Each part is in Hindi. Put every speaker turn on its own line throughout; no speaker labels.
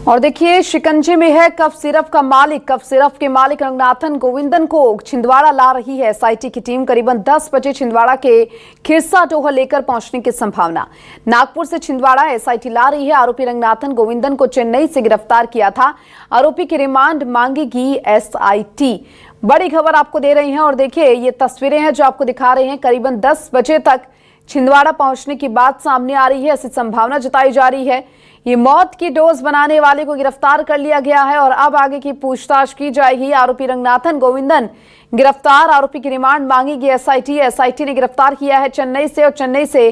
और देखिए शिकंजे में है कफ सिरप का मालिक। कफ सिरप के मालिक रंगनाथन गोविंदन को छिंदवाड़ा ला रही है एसआईटी की टीम। करीबन 10 बजे छिंदवाड़ा के खिरसा टोहा लेकर पहुंचने की संभावना। नागपुर से छिंदवाड़ा एसआईटी ला रही है। आरोपी रंगनाथन गोविंदन को चेन्नई से गिरफ्तार किया था। आरोपी की रिमांड मांगेगी एसआईटी। बड़ी खबर आपको दे रही है और देखिए ये तस्वीरें हैं जो आपको दिखा रहे हैं। करीबन 10 बजे तक छिंदवाड़ा पहुंचने की बात सामने आ रही है, ऐसी संभावना जताई जा रही है। ये मौत की डोज बनाने वाले को गिरफ्तार कर लिया गया है और अब आगे की पूछताछ की जाएगी। आरोपी रंगनाथन गोविंदन गिरफ्तार। आरोपी की रिमांड मांगेगी एसआईटी। एसआईटी ने गिरफ्तार किया है चेन्नई से और चेन्नई से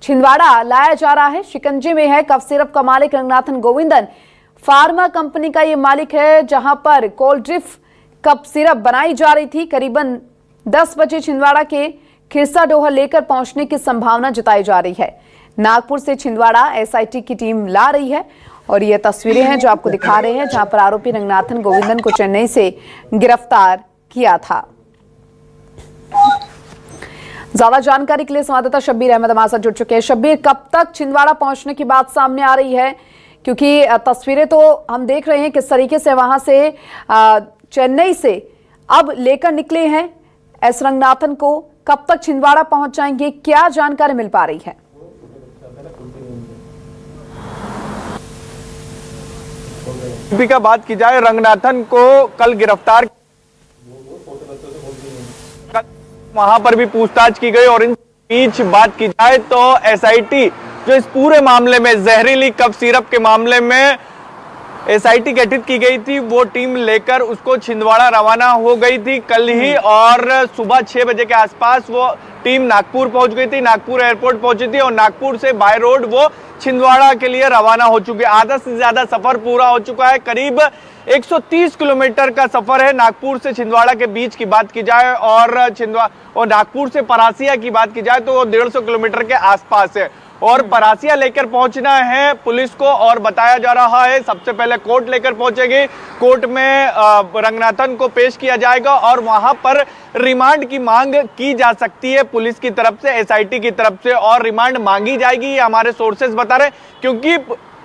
छिंदवाड़ा लाया जा रहा है। शिकंजे में है कफ सिरप का मालिक रंगनाथन गोविंदन। फार्मा कंपनी का ये मालिक है जहां पर कोल्ड ड्रिप कप सिरप बनाई जा रही थी। करीबन 10 बजे छिंदवाड़ा के खिरसा डोहा लेकर पहुंचने की संभावना जताई जा रही है। नागपुर से छिंदवाड़ा एसआईटी की टीम ला रही है और ये तस्वीरें हैं जो आपको दिखा रहे हैं जहां पर आरोपी रंगनाथन गोविंदन को चेन्नई से गिरफ्तार किया था। ज्यादा जानकारी के लिए संवाददाता शब्बीर अहमद हमारे साथ जुड़ चुके हैं। शब्बीर, कब तक छिंदवाड़ा पहुंचने की बात सामने आ रही है? क्योंकि तस्वीरें तो हम देख रहे हैं किस तरीके से वहां से चेन्नई से अब लेकर निकले हैं एस रंगनाथन को। कब तक छिंदवाड़ा पहुंच जाएंगे, क्या जानकारी मिल पा रही है?
का बात की जाए, रंगनाथन को कल गिरफ्तार वहां पर भी पूछताछ की गई और इन बीच बात की जाए तो एसआईटी जो इस पूरे मामले में जहरीली कफ सिरप के मामले में एसआईटी गठित की गई थी, वो टीम लेकर उसको छिंदवाड़ा रवाना हो गई थी कल ही। और सुबह 6 बजे के आसपास वो टीम नागपुर पहुंच गई थी, नागपुर एयरपोर्ट पहुंची थी और नागपुर से बाय रोड वो छिंदवाड़ा के लिए रवाना हो चुकी है। आधा से ज्यादा सफर पूरा हो चुका है। करीब 130 किलोमीटर का सफर है नागपुर से छिंदवाड़ा के बीच की बात की जाए और नागपुर से परासिया की बात की जाए तो वो 150 किलोमीटर के आसपास है। और परासिया लेकर पहुंचना है पुलिस को और बताया जा रहा है सबसे पहले कोर्ट लेकर पहुंचेगी। कोर्ट में रंगनाथन को पेश किया जाएगा और वहां पर रिमांड की मांग की जा सकती है पुलिस की तरफ से, एसआईटी की तरफ से, और रिमांड मांगी जाएगी, ये हमारे सोर्सेज बता रहे, क्योंकि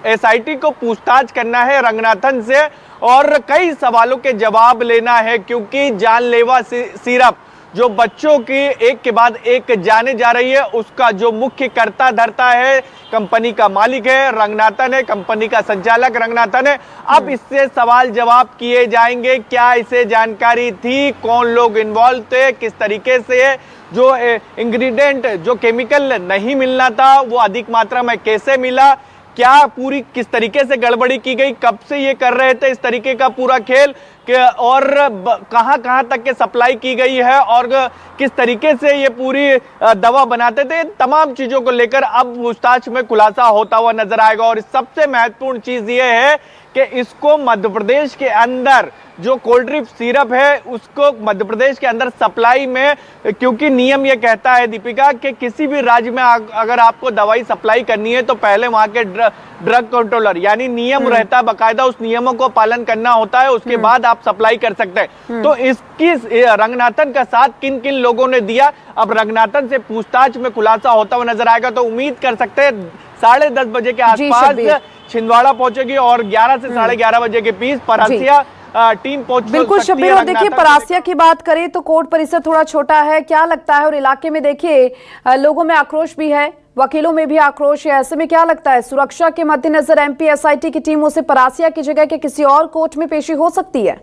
एसआईटी को पूछताछ करना है रंगनाथन से और कई सवालों के जवाब लेना है। क्योंकि जानलेवा सिरप जो बच्चों की एक के बाद एक जाने जा रही है, उसका जो मुख्य कर्ता धर्ता है, कंपनी का मालिक है रंगनाथन है, कंपनी का संचालक रंगनाथन है। अब इससे सवाल जवाब किए जाएंगे। क्या इसे जानकारी थी, कौन लोग इन्वॉल्व थे, किस तरीके से जो इंग्रेडिएंट जो केमिकल नहीं मिलना था वो अधिक मात्रा में कैसे मिला, क्या पूरी किस तरीके से गड़बड़ी की गई, कब से ये कर रहे थे इस तरीके का पूरा खेल, और कहां तक के सप्लाई की गई है और किस तरीके से ये पूरी दवा बनाते थे, तमाम चीजों को लेकर अब पूछताछ में खुलासा होता हुआ नजर आएगा। और सबसे महत्वपूर्ण चीज ये है कि इसको मध्य प्रदेश के अंदर जो कोल्ड ड्रिप सिरप है उसको मध्य प्रदेश के अंदर सप्लाई में, क्योंकि नियम ये कहता है दीपिका कि किसी भी राज्य में अगर आपको दवाई सप्लाई करनी है तो पहले वहां के ड्रग कंट्रोलर यानी नियम रहता है बाकायदा, उस नियमों को पालन करना होता है, उसके बाद आप सप्लाई कर सकते हैं। तो इसकी रंगनाथन का साथ किन किन लोगों ने दिया, अब रंगनाथन से पूछताछ में खुलासा होता हुआ नजर आएगा। तो उम्मीद कर सकते हैं 10:30 बजे के आसपास छिंदवाड़ा पहुंचेगी और 11 से 11:30 बजे के बीच परासिया टीम पहुंच
बिल्कुल शब्बीर। और देखिए परासिया की बात करें तो कोर्ट परिसर थोड़ा छोटा है, क्या लगता है? और इलाके में देखिए लोगों में आक्रोश भी है, वकीलों में भी आक्रोश है। ऐसे में क्या लगता है सुरक्षा के मद्देनजर एमपी एसआईटी की टीम उसे परासिया की जगह के किसी और कोर्ट में पेशी हो सकती है?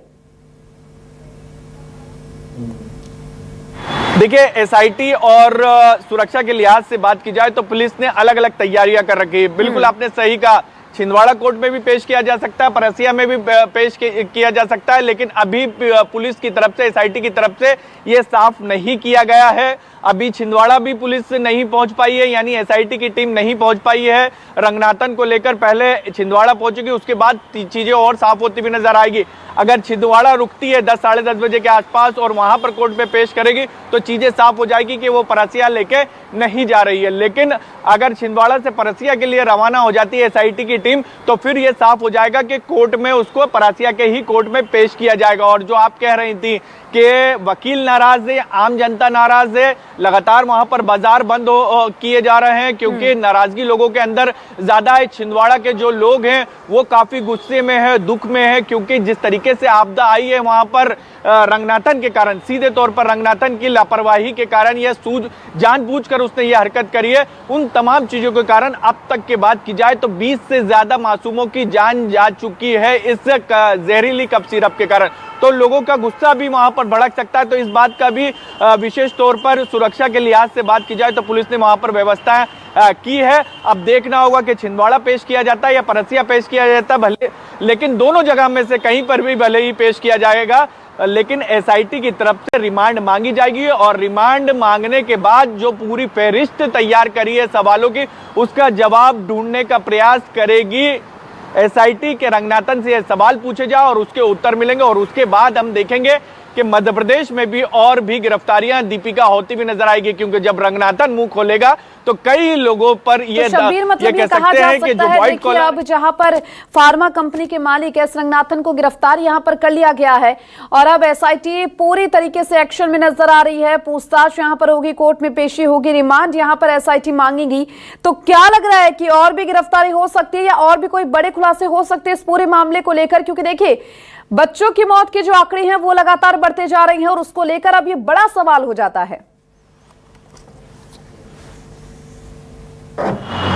देखिए एसआईटी और सुरक्षा के लिहाज से बात की जाए तो पुलिस ने अलग अलग तैयारियां कर रखी है। बिल्कुल आपने सही कहा, छिंदवाड़ा कोर्ट में भी पेश किया जा सकता है, परासिया में भी पेश किया जा सकता है, लेकिन अभी पुलिस की तरफ से, एसआईटी की तरफ से ये साफ नहीं किया गया है। अभी छिंदवाड़ा भी पुलिस नहीं पहुंच पाई है, यानी एसआईटी की टीम नहीं पहुंच पाई है। रंगनाथन को लेकर पहले छिंदवाड़ा पहुंचेगी, उसके बाद चीजें और साफ होती हुई नजर आएगी। अगर छिंदवाड़ा रुकती है 10 साढ़े 10 बजे के आसपास और वहां पर कोर्ट में पेश करेगी तो चीजें साफ हो जाएगी कि वो परासिया लेके नहीं जा रही है। लेकिन अगर छिंदवाड़ा से परासिया के लिए रवाना हो जाती है एसआईटी की टीम, तो फिर यह साफ हो जाएगा कि कोर्ट में उसको परासिया के ही कोर्ट में पेश किया जाएगा। और जो आप कह रही थी कि वकील नाराज है, आम जनता नाराज है, लगातार वहां पर बाजार बंद किए जा रहे हैं क्योंकि नाराजगी लोगों के अंदर ज्यादा है। छिंदवाड़ा के जो लोग हैं वो काफी गुस्से में है, दुख में है, क्योंकि जिस तरीके से आपदा आई है वहां पर रंगनाथन के कारण, सीधे तौर पर रंगनाथन की लापरवाही के कारण, यह जानबूझकर उसने यह हरकत करी है। उन तमाम चीजों के कारण अब तक की बात की जाए तो 20 से ज्यादा मासूमों की जान जा चुकी है इस जहरीली कफ सिरप के कारण। तो लोगों का गुस्सा भी वहां पर भड़क सकता है। तो इस बात का भी विशेष तौर पर सुरक्षा के लिहाज से बात की जाए तो पुलिस ने वहां पर व्यवस्था की है। अब देखना होगा कि छिंदवाड़ा पेश किया जाता है या परसिया पेश किया जाता है, भले, लेकिन दोनों जगह में से कहीं पर भी भले ही पेश किया जाएगा, लेकिन एसआईटी की तरफ से रिमांड मांगी जाएगी और रिमांड मांगने के बाद जो पूरी फहरिस्त तैयार करी है सवालों की, उसका जवाब ढूंढने का प्रयास करेगी एसआईटी के। रंगनाथन से सवाल पूछे जाए और उसके उत्तर मिलेंगे और उसके बाद हम देखेंगे कि मध्य प्रदेश में भी और भी गिरफ्तारियां दीपिका होती भी नजर आएगी, क्योंकि जब रंगनाथन मुंह खोलेगा तो कई लोगों पर ये
मतलब
कह सकते हैं कि जो व्हाइट कॉलर,
अब जहां पर फार्मा कंपनी के मालिक एस रंगनाथन को गिरफ्तार यहां पर कर लिया गया है और अब एसआईटी पूरी तरीके से एक्शन में नजर आ रही है। पूछताछ यहां पर होगी, कोर्ट में पेशी होगी, रिमांड यहां पर एसआईटी मांगेगी, तो क्या लग रहा है कि और भी गिरफ्तारी हो सकती है या और भी कोई बड़े खुलासे हो सकते हैं इस पूरे मामले को लेकर? क्योंकि देखिए, बच्चों की मौत के जो आंकड़े हैं वो लगातार बढ़ते जा रहे हैं और उसको लेकर अब ये बड़ा सवाल हो जाता है।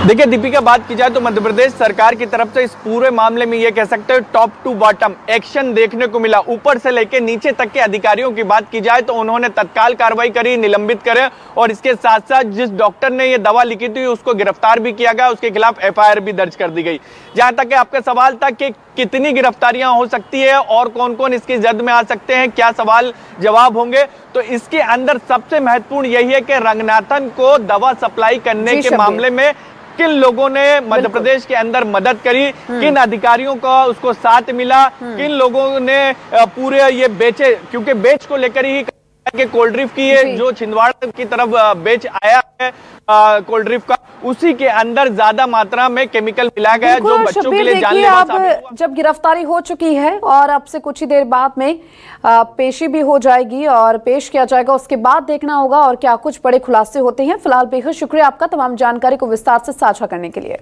देखिए दीपिका, बात की जाए तो मध्य प्रदेश सरकार की तरफ से इस पूरे मामले में ये कह सकते हैं टॉप टू बॉटम एक्शन देखने को मिला। ऊपर से लेकर नीचे तक के अधिकारियों की बात की जाए तो उन्होंने तत्काल कार्रवाई करी, निलंबित करे और इसके साथ साथ जिस डॉक्टर ने ये दवा लिखी थी उसको गिरफ्तार भी किया गया, उसके खिलाफ एफआईआर भी दर्ज कर दी गई। जहां तक आपका सवाल था कि कितनी गिरफ्तारियां हो सकती है और कौन कौन इसकी जद में आ सकते हैं, क्या सवाल जवाब होंगे, तो इसके अंदर सबसे महत्वपूर्ण यही है कि रंगनाथन को दवा सप्लाई करने के मामले में किन लोगों ने मध्य प्रदेश के अंदर मदद करी, किन अधिकारियों का उसको साथ मिला, किन लोगों ने पूरे ये बेचे, क्योंकि बेच को लेकर ही कि कोल्ड ड्रिंक की ये जो छिंदवाड़ा की तरफ बेच आया है कोल्ड ड्रिंक का, उसी के अंदर ज्यादा मात्रा में केमिकल मिला गया जो बच्चों के लिए जानलेवा साबित हुआ।
जब गिरफ्तारी हो चुकी है और अब से कुछ ही देर बाद में पेशी भी हो जाएगी और पेश किया जाएगा, उसके बाद देखना होगा और क्या कुछ बड़े खुलासे होते हैं। फिलहाल बेहद शुक्रिया आपका तमाम जानकारी को विस्तार से साझा करने के लिए।